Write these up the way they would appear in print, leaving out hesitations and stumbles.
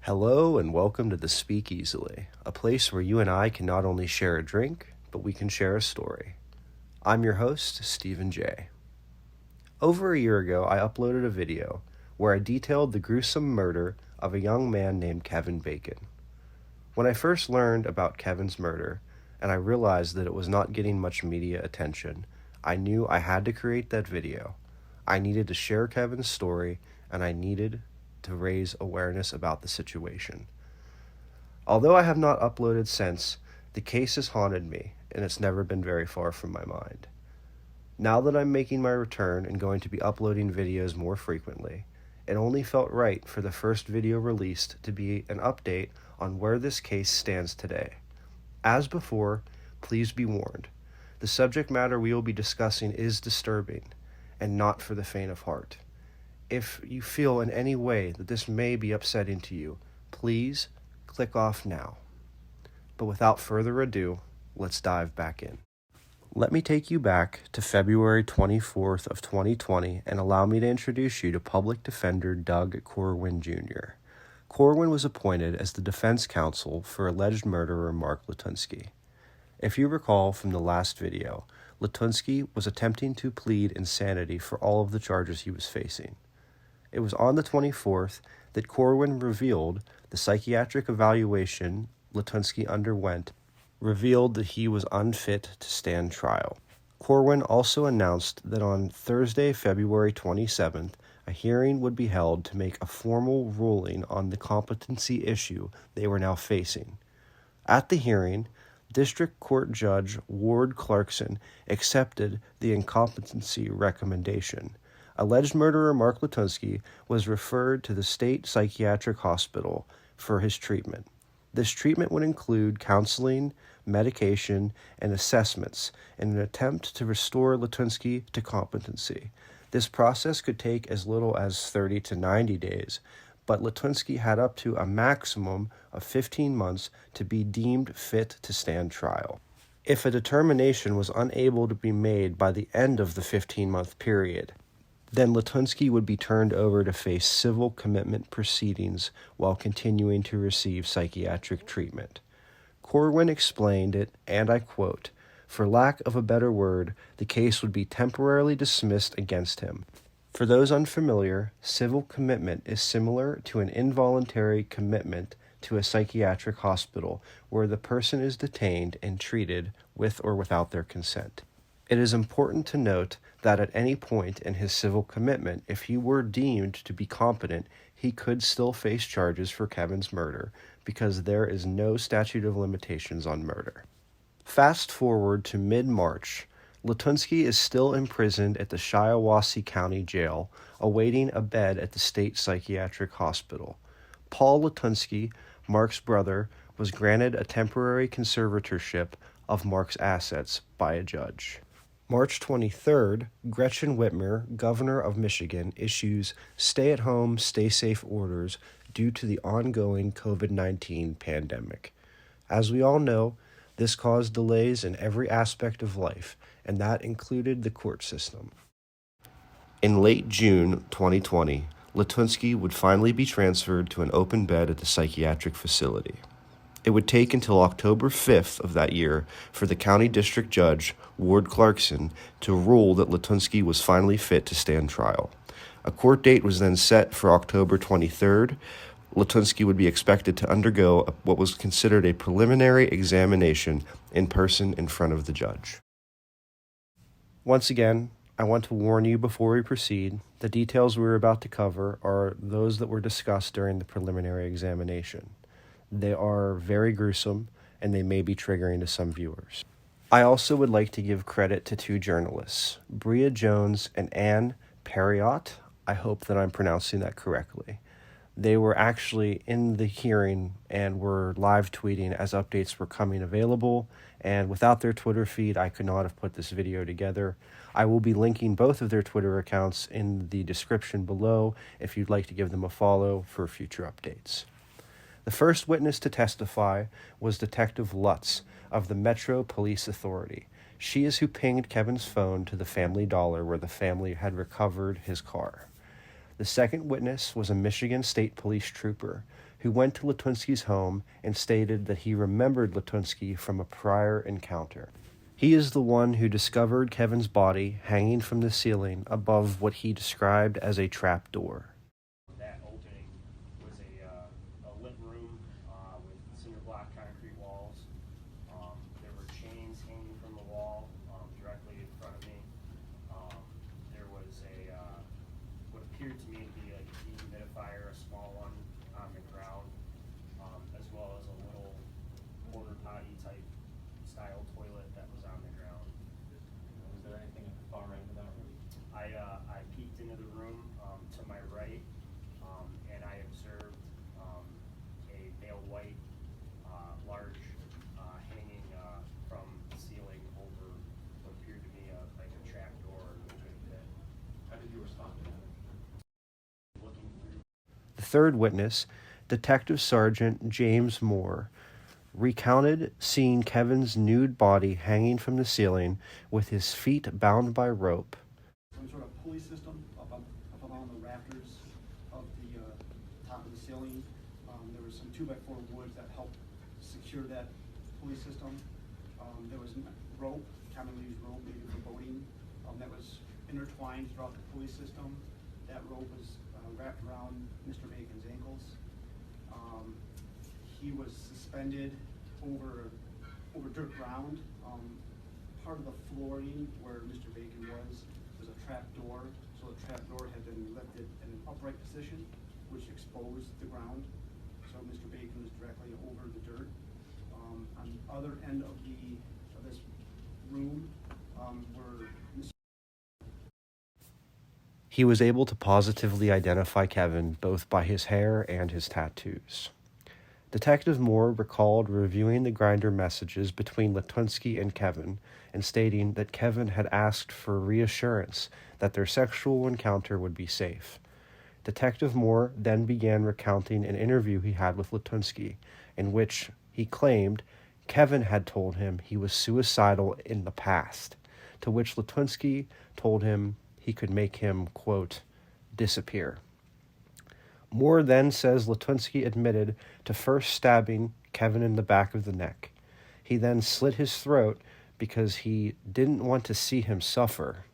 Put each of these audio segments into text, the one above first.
Hello and welcome to the Speak Easily, a place where you and I can not only share a drink, but we can share a story. I'm your host, Stephen J. Over a year ago, I uploaded a video where I detailed the gruesome murder of a young man named Kevin Bacon. When I first learned about Kevin's murder, and I realized that it was not getting much media attention, I knew I had to create that video. I needed to share Kevin's story, and I needed to raise awareness about the situation. Although I have not uploaded since, the case has haunted me, and it's never been very far from my mind. Now that I'm making my return and going to be uploading videos more frequently, it only felt right for the first video released to be an update on where this case stands today. As before, please be warned. The subject matter we will be discussing is disturbing, and not for the faint of heart. If you feel in any way that this may be upsetting to you, please click off now. But without further ado, let's dive back in. Let me take you back to February 24th of 2020 and allow me to introduce you to Public Defender Doug Corwin Jr. Corwin was appointed as the defense counsel for alleged murderer Mark Latunski. If you recall from the last video, Latunski was attempting to plead insanity for all of the charges he was facing. It was on the 24th that Corwin revealed the psychiatric evaluation Latunski underwent revealed that he was unfit to stand trial. Corwin also announced that on Thursday, February 27th, a hearing would be held to make a formal ruling on the competency issue they were now facing. At the hearing, District Court Judge Ward Clarkson accepted the incompetency recommendation. Alleged murderer Mark Latunski was referred to the state psychiatric hospital for his treatment. This treatment would include counseling, medication, and assessments in an attempt to restore Latunski to competency. This process could take as little as 30 to 90 days, but Latunski had up to a maximum of 15 months to be deemed fit to stand trial. If a determination was unable to be made by the end of the 15-month period, then Latunski would be turned over to face civil commitment proceedings while continuing to receive psychiatric treatment. Corwin explained it, and I quote, "For lack of a better word, the case would be temporarily dismissed against him. For those unfamiliar, civil commitment is similar to an involuntary commitment to a psychiatric hospital where the person is detained and treated with or without their consent. It is important to note that at any point in his civil commitment, if he were deemed to be competent, he could still face charges for Kevin's murder because there is no statute of limitations on murder." Fast forward to mid-March, Latunski is still imprisoned at the Shiawassee County Jail, awaiting a bed at the state psychiatric hospital. Paul Latunski, Mark's brother, was granted a temporary conservatorship of Mark's assets by a judge. March 23rd, Gretchen Whitmer, governor of Michigan, issues stay-at-home, stay-safe orders due to the ongoing COVID-19 pandemic. As we all know, this caused delays in every aspect of life, and that included the court system. In late June 2020, Latunski would finally be transferred to an open bed at the psychiatric facility. It would take until October 5th of that year for the county district judge, Ward Clarkson, to rule that Latunski was finally fit to stand trial. A court date was then set for October 23rd. Latunski would be expected to undergo what was considered a preliminary examination in person in front of the judge. Once again, I want to warn you before we proceed, the details we're about to cover are those that were discussed during the preliminary examination. They are very gruesome, and they may be triggering to some viewers. I also would like to give credit to two journalists, Bria Jones and Anne Perriott. I hope that I'm pronouncing that correctly. They were actually in the hearing and were live tweeting as updates were coming available, and without their Twitter feed, I could not have put this video together. I will be linking both of their Twitter accounts in the description below if you'd like to give them a follow for future updates. The first witness to testify was Detective Lutz of the Metro Police Authority. She is who pinged Kevin's phone to the Family Dollar where the family had recovered his car. The second witness was a Michigan State Police trooper who went to Latunski's home and stated that he remembered Latunski from a prior encounter. He is the one who discovered Kevin's body hanging from the ceiling above what he described as a trap door. That opening was a lit room with cinder block concrete walls. There were chains hanging from the wall directly in front of me. There was what appeared to me to be a dehumidifier, a small one, on the ground, as well as a little porta potty type style toilet that was on the ground. Was there anything at the far end of that room? I peeked into the room to my right, and I observed a pale white, large, hanging from the ceiling over what appeared to me like a trap door or a pit. How did you respond to that? Looking through. The third witness, Detective Sergeant James Moore, recounted seeing Kevin's nude body hanging from the ceiling with his feet bound by rope. Some sort of pulley system up along the rafters of the top of the ceiling. There was some 2x4 woods that helped secure that pulley system. There was rope, commonly used rope maybe for boating, that was intertwined throughout the pulley system. That rope was wrapped around Mr. Bacon's ankles. He was suspended over dirt ground. Part of the flooring where Mr. Bacon was a trap door, so the trap door had been lifted in an upright position, which exposed the ground. So Mr. Bacon was directly over the dirt. On the other end of this room were Mr. He was able to positively identify Kevin both by his hair and his tattoos. Detective Moore recalled reviewing the grinder messages between Latunski and Kevin and stating that Kevin had asked for reassurance that their sexual encounter would be safe. Detective Moore then began recounting an interview he had with Latunski, in which he claimed Kevin had told him he was suicidal in the past, to which Latunski told him he could make him, quote, disappear. Moore then says Latunski admitted to first stabbing Kevin in the back of the neck. He then slit his throat because he didn't want to see him suffer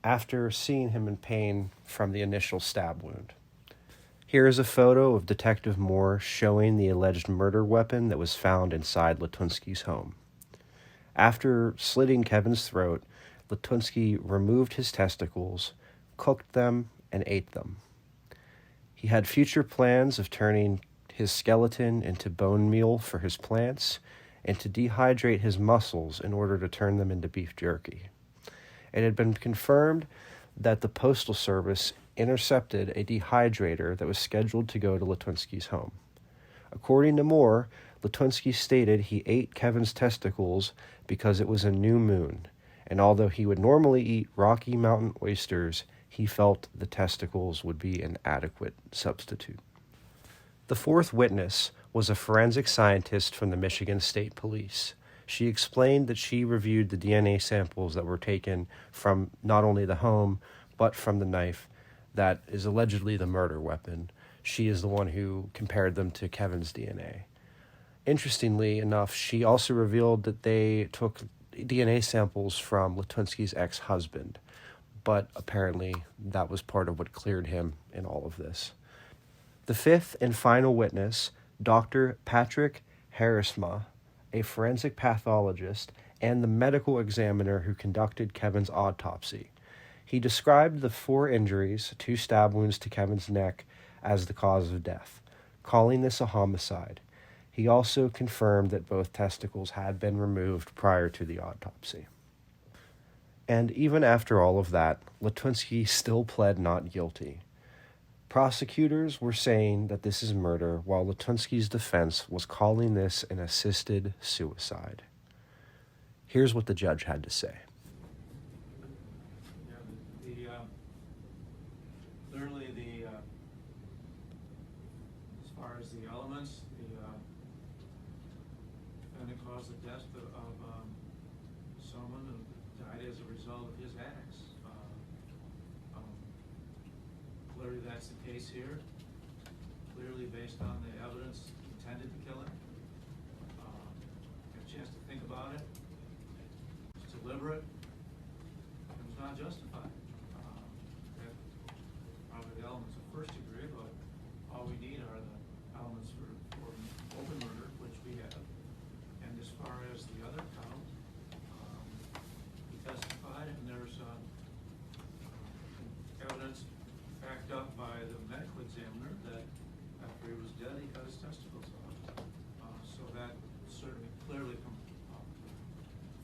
after seeing him in pain from the initial stab wound. Here is a photo of Detective Moore showing the alleged murder weapon that was found inside Latunski's home. After slitting Kevin's throat, Latunski removed his testicles, cooked them, and ate them. He had future plans of turning his skeleton into bone meal for his plants and to dehydrate his muscles in order to turn them into beef jerky. It had been confirmed that the Postal Service intercepted a dehydrator that was scheduled to go to Latunski's home. According to Moore, Latunski stated he ate Kevin's testicles because it was a new moon, and although he would normally eat Rocky Mountain oysters, he felt the testicles would be an adequate substitute. The fourth witness was a forensic scientist from the Michigan State Police. She explained that she reviewed the DNA samples that were taken from not only the home, but from the knife that is allegedly the murder weapon. She is the one who compared them to Kevin's DNA. Interestingly enough, she also revealed that they took DNA samples from Latunski's ex-husband, but apparently that was part of what cleared him in all of this. The fifth and final witness, Dr. Patrick Harrisma, a forensic pathologist and the medical examiner who conducted Kevin's autopsy. He described the 4 injuries, 2 stab wounds to Kevin's neck, as the cause of death, calling this a homicide. He also confirmed that both testicles had been removed prior to the autopsy. And even after all of that, Latunski still pled not guilty. Prosecutors were saying that this is murder, while Latunski's defense was calling this an assisted suicide. Here's what the judge had to say. Clearly, as far as the elements, the defendant caused the death of someone who died as a result of his acts. clearly that's the case here. Clearly based on the evidence, intended to kill him. Got a chance to think about it. It's deliberate. It was not justified. That probably the elements of first degree, but all we need are the elements for open murder, which we have. And as far as the other count, he testified, and there's evidence backed up by the medical examiner that after he was dead, he cut his testicles off. So that certainly clearly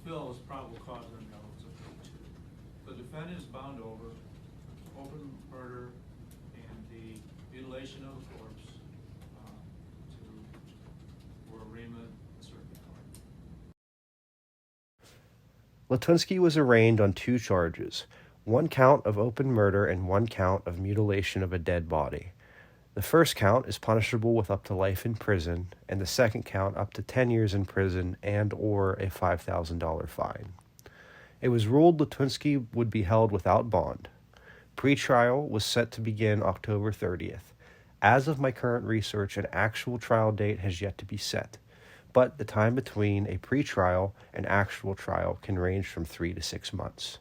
fulfills probable cause under the elements of count two. The defendant is bound over open murder and the mutilation of a corpse for arraignment in circuit court. Latunski was arraigned on 2 charges, 1 count of open murder and 1 count of mutilation of a dead body. The first count is punishable with up to life in prison, and the second count up to 10 years in prison and or a $5,000 fine. It was ruled Latunski would be held without bond. Pre-trial was set to begin October 30th. As of my current research, an actual trial date has yet to be set, but the time between a pre-trial and actual trial can range from 3 to 6 months.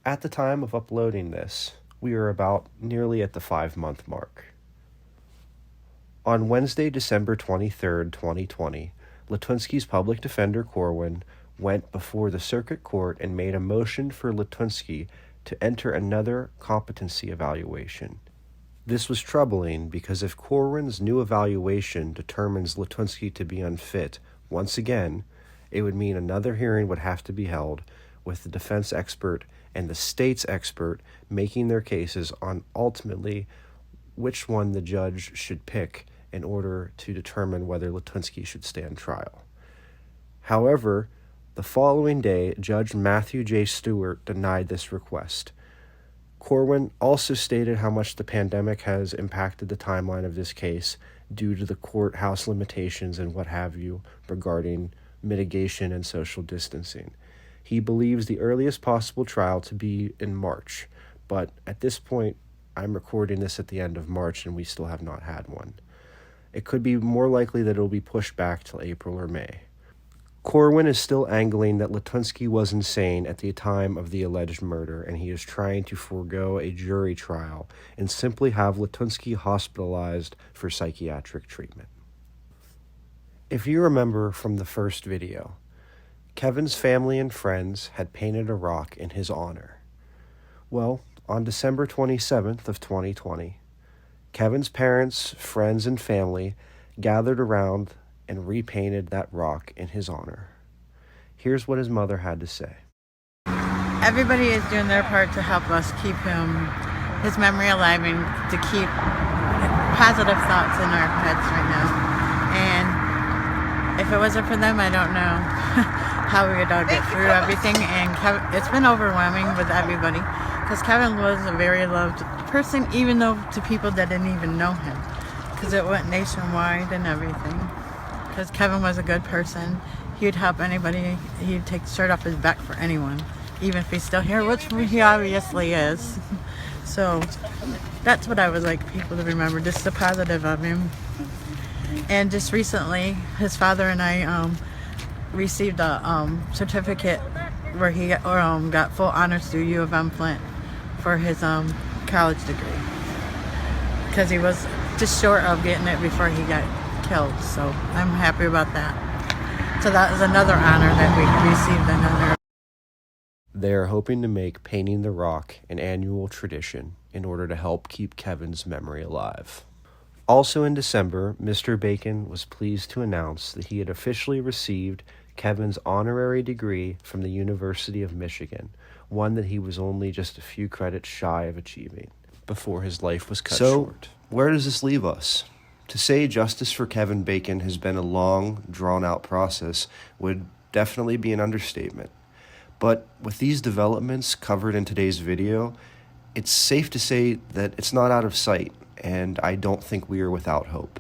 At the time of uploading this, we are about nearly at the 5-month mark. On Wednesday, December 23rd, 2020, Latunski's public defender, Corwin, went before the circuit court and made a motion for Latunski to enter another competency evaluation. This was troubling because if Corwin's new evaluation determines Latunski to be unfit, once again, it would mean another hearing would have to be held with the defense expert and the state's expert making their cases on ultimately which one the judge should pick in order to determine whether Latunski should stand trial. However, the following day, Judge Matthew J. Stewart denied this request. Corwin also stated how much the pandemic has impacted the timeline of this case due to the courthouse limitations and what have you regarding mitigation and social distancing. He believes the earliest possible trial to be in March, but at this point, I'm recording this at the end of March and we still have not had one. It could be more likely that it will be pushed back till April or May. Corwin is still angling that Latunski was insane at the time of the alleged murder, and he is trying to forego a jury trial and simply have Latunski hospitalized for psychiatric treatment. If you remember from the first video, Kevin's family and friends had painted a rock in his honor. Well, on December 27th of 2020, Kevin's parents, friends, and family gathered around and repainted that rock in his honor. Here's what his mother had to say. Everybody is doing their part to help us keep his memory alive and to keep positive thoughts in our heads right now. And if it wasn't for them, I don't know how we would all get through everything. And it's been overwhelming with everybody because Kevin was a very loved person, even though to people that didn't even know him, because it went nationwide and everything. Because Kevin was a good person. He would help anybody. He'd take the shirt off his back for anyone, even if he's still here, which he obviously is. So that's what I would like people to remember, just the positive of him. And just recently, his father and I received a certificate where he got full honors through U of M Flint for his college degree. Because he was just short of getting it before he got killed, so I'm happy about that. So that was another honor that we received. Another. They are hoping to make painting the rock an annual tradition in order to help keep Kevin's memory alive. Also in December, Mr. Bacon was pleased to announce that he had officially received Kevin's honorary degree from the University of Michigan, one that he was only just a few credits shy of achieving before his life was cut short. Where does this leave us? To say justice for Kevin Bacon has been a long, drawn-out process would definitely be an understatement. But with these developments covered in today's video, it's safe to say that it's not out of sight, and I don't think we are without hope.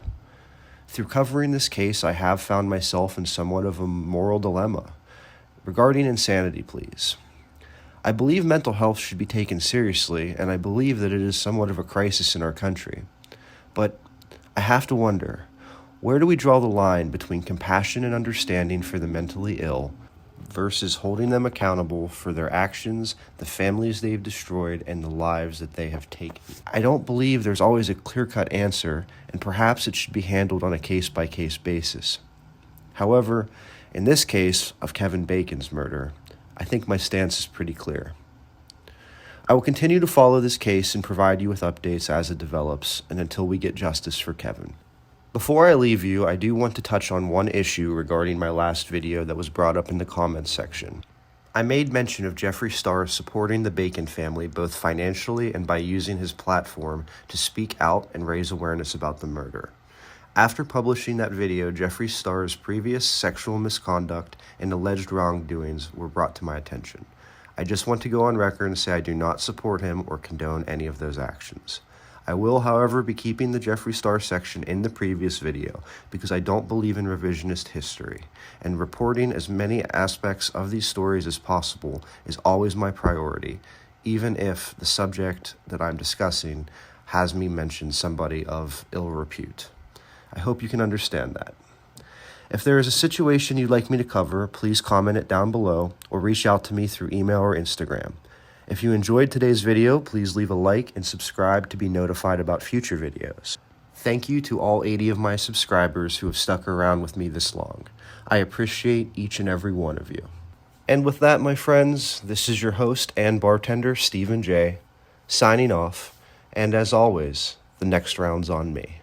Through covering this case, I have found myself in somewhat of a moral dilemma regarding insanity pleas. I believe mental health should be taken seriously, and I believe that it is somewhat of a crisis in our country. But I have to wonder, where do we draw the line between compassion and understanding for the mentally ill versus holding them accountable for their actions, the families they've destroyed, and the lives that they have taken? I don't believe there's always a clear-cut answer, and perhaps it should be handled on a case-by-case basis. However, in this case of Kevin Bacon's murder, I think my stance is pretty clear. I will continue to follow this case and provide you with updates as it develops and until we get justice for Kevin. Before I leave you, I do want to touch on one issue regarding my last video that was brought up in the comments section. I made mention of Jeffree Star supporting the Bacon family both financially and by using his platform to speak out and raise awareness about the murder. After publishing that video, Jeffree Star's previous sexual misconduct and alleged wrongdoings were brought to my attention. I just want to go on record and say I do not support him or condone any of those actions. I will, however, be keeping the Jeffree Star section in the previous video because I don't believe in revisionist history, and reporting as many aspects of these stories as possible is always my priority, even if the subject that I'm discussing has me mention somebody of ill repute. I hope you can understand that. If there is a situation you'd like me to cover, please comment it down below or reach out to me through email or Instagram. If you enjoyed today's video, please leave a like and subscribe to be notified about future videos. Thank you to all 80 of my subscribers who have stuck around with me this long. I appreciate each and every one of you. And with that, my friends, this is your host and bartender, Stephen J., signing off, and as always, the next round's on me.